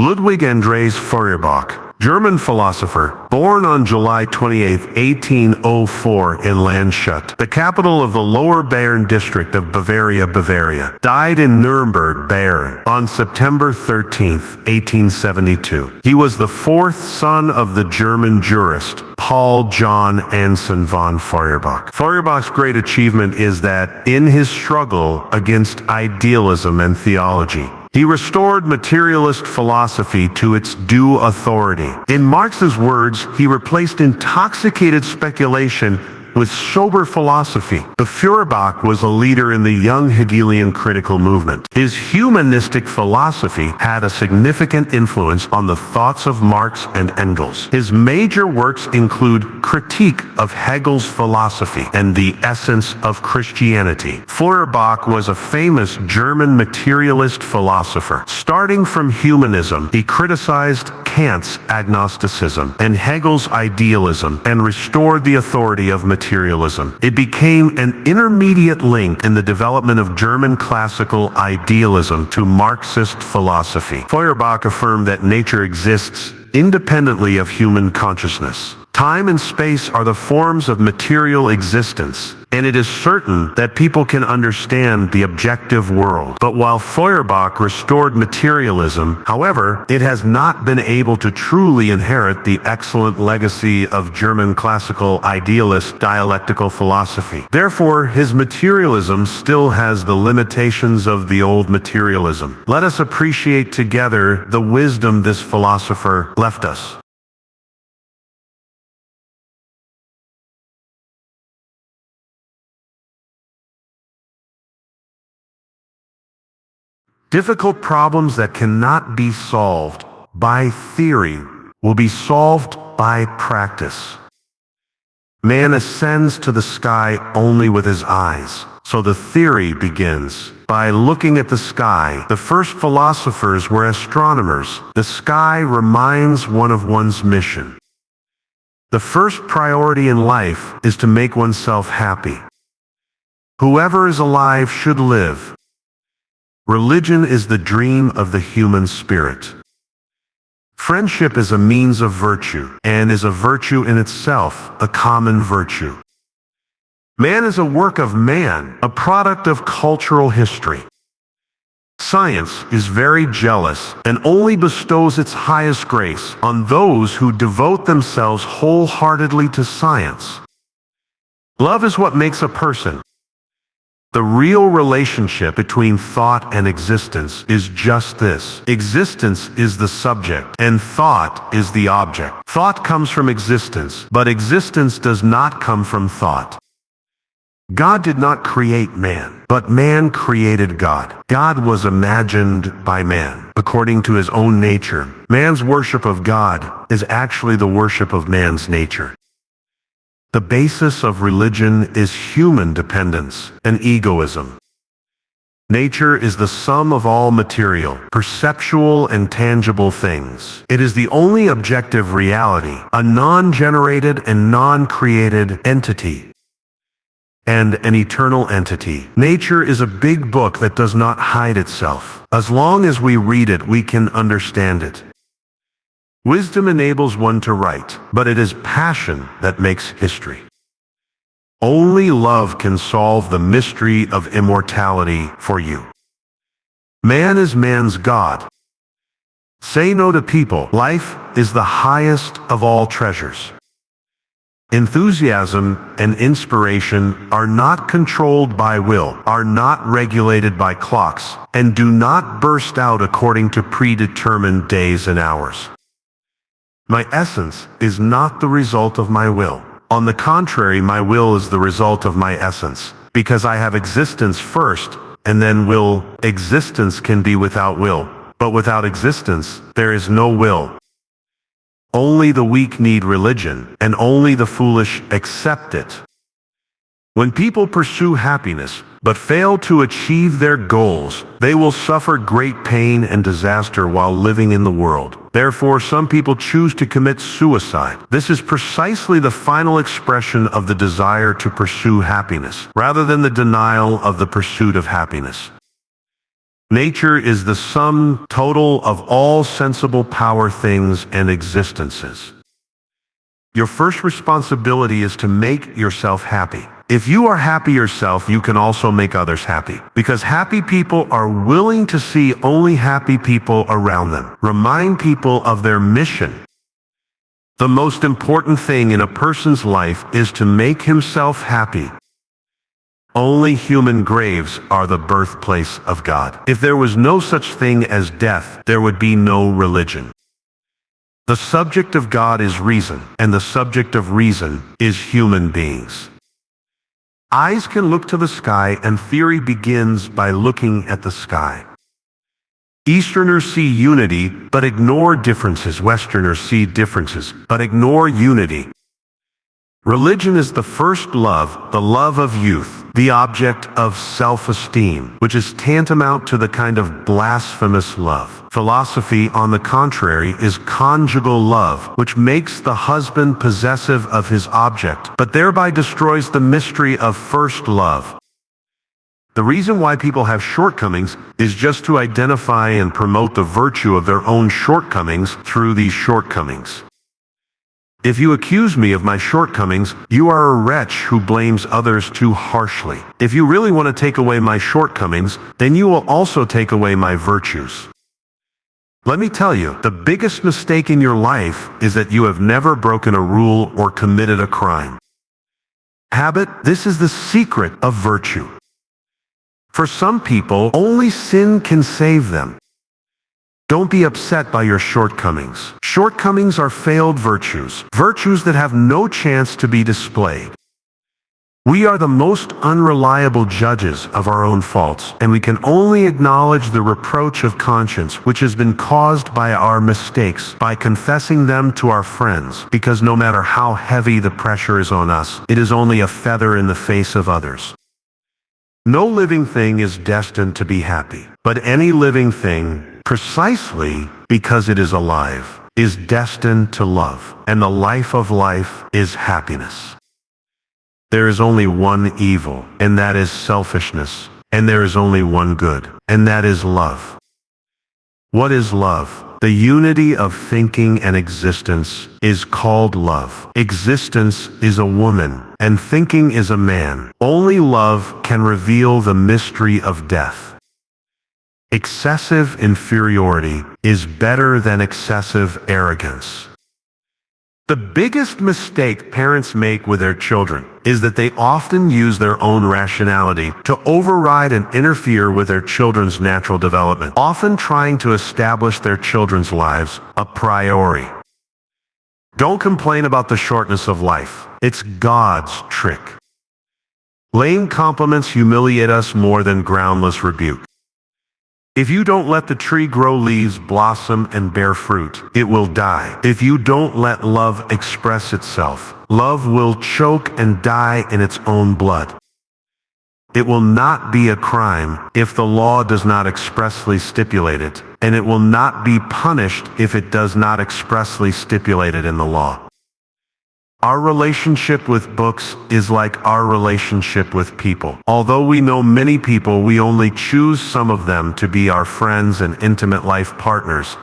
Ludwig Andreas Feuerbach, German philosopher, born on July 28, 1804 in Landshut, the capital of the Lower Bayern district of Bavaria, died in Nuremberg, Bayern, on September 13, 1872. He was the fourth son of the German jurist Paul John Anson von Feuerbach. Feuerbach's great achievement is that, in his struggle against idealism and theology, he restored materialist philosophy to its due authority. In Marx's words, he replaced intoxicated speculation with sober philosophy. The Feuerbach was a leader in the young Hegelian critical movement. His humanistic philosophy had a significant influence on the thoughts of Marx and Engels. His major works include Critique of Hegel's Philosophy and The Essence of Christianity. Feuerbach was a famous German materialist philosopher. Starting from humanism, he criticized Kant's agnosticism and Hegel's idealism and restored the authority of materialism. It became an intermediate link in the development of German classical idealism to Marxist philosophy. Feuerbach affirmed that nature exists independently of human consciousness. Time and space are the forms of material existence, and it is certain that people can understand the objective world. But while Feuerbach restored materialism, however, it has not been able to truly inherit the excellent legacy of German classical idealist dialectical philosophy. Therefore, his materialism still has the limitations of the old materialism. Let us appreciate together the wisdom this philosopher left us. Difficult problems that cannot be solved by theory will be solved by practice. Man ascends to the sky only with his eyes, so the theory begins by looking at the sky. The first philosophers were astronomers. The sky reminds one of one's mission. The first priority in life is to make oneself happy. Whoever is alive should live. Religion is the dream of the human spirit. Friendship is a means of virtue, and is a virtue in itself, a common virtue. Man is a work of man, a product of cultural history. Science is very jealous and only bestows its highest grace on those who devote themselves wholeheartedly to science. Love is what makes a person. The real relationship between thought and existence is just this. Existence is the subject, and thought is the object. Thought comes from existence, but existence does not come from thought. God did not create man, but man created God. God was imagined by man, according to his own nature. Man's worship of God is actually the worship of man's nature. The basis of religion is human dependence and egoism. Nature is the sum of all material, perceptual and tangible things. It is the only objective reality, a non-generated and non-created entity, and an eternal entity. Nature is a big book that does not hide itself. As long as we read it, we can understand it. Wisdom enables one to write, but it is passion that makes history. Only love can solve the mystery of immortality for you. Man is man's God. Say no to people. Life is the highest of all treasures. Enthusiasm and inspiration are not controlled by will, are not regulated by clocks, and do not burst out according to predetermined days and hours. My essence is not the result of my will. On the contrary, my will is the result of my essence, because I have existence first, and then will. Existence can be without will, but without existence, there is no will. Only the weak need religion, and only the foolish accept it. When people pursue happiness, but fail to achieve their goals, they will suffer great pain and disaster while living in the world. Therefore, some people choose to commit suicide. This is precisely the final expression of the desire to pursue happiness, rather than the denial of the pursuit of happiness. Nature is the sum total of all sensible power things and existences. Your first responsibility is to make yourself happy. If you are happy yourself, you can also make others happy. Because happy people are willing to see only happy people around them. Remind people of their mission. The most important thing in a person's life is to make himself happy. Only human graves are the birthplace of God. If there was no such thing as death, there would be no religion. The subject of God is reason, and the subject of reason is human beings. Eyes can look to the sky, and theory begins by looking at the sky. Easterners see unity, but ignore differences. Westerners see differences, but ignore unity. Religion is the first love, the love of youth, the object of self-esteem, which is tantamount to the kind of blasphemous love. Philosophy, on the contrary, is conjugal love, which makes the husband possessive of his object, but thereby destroys the mystery of first love. The reason why people have shortcomings is just to identify and promote the virtue of their own shortcomings through these shortcomings. If you accuse me of my shortcomings, you are a wretch who blames others too harshly. If you really want to take away my shortcomings, then you will also take away my virtues. Let me tell you, the biggest mistake in your life is that you have never broken a rule or committed a crime. Habit, this is the secret of virtue. For some people, only sin can save them. Don't be upset by your shortcomings. Shortcomings are failed virtues, virtues that have no chance to be displayed. We are the most unreliable judges of our own faults, and we can only acknowledge the reproach of conscience which has been caused by our mistakes by confessing them to our friends, because no matter how heavy the pressure is on us, it is only a feather in the face of others. No living thing is destined to be happy, but any living thing, precisely because it is alive, is destined to love, and the life of life is happiness. There is only one evil, and that is selfishness, and there is only one good, and that is love. What is love? The unity of thinking and existence is called love. Existence is a woman, and thinking is a man. Only love can reveal the mystery of death. Excessive inferiority is better than excessive arrogance. The biggest mistake parents make with their children is that they often use their own rationality to override and interfere with their children's natural development, often trying to establish their children's lives a priori. Don't complain about the shortness of life. It's God's trick. Lame compliments humiliate us more than groundless rebuke. If you don't let the tree grow leaves, blossom, and bear fruit, it will die. If you don't let love express itself, love will choke and die in its own blood. It will not be a crime if the law does not expressly stipulate it, and it will not be punished if it does not expressly stipulate it in the law. Our relationship with books is like our relationship with people. Although we know many people, we only choose some of them to be our friends and intimate life partners,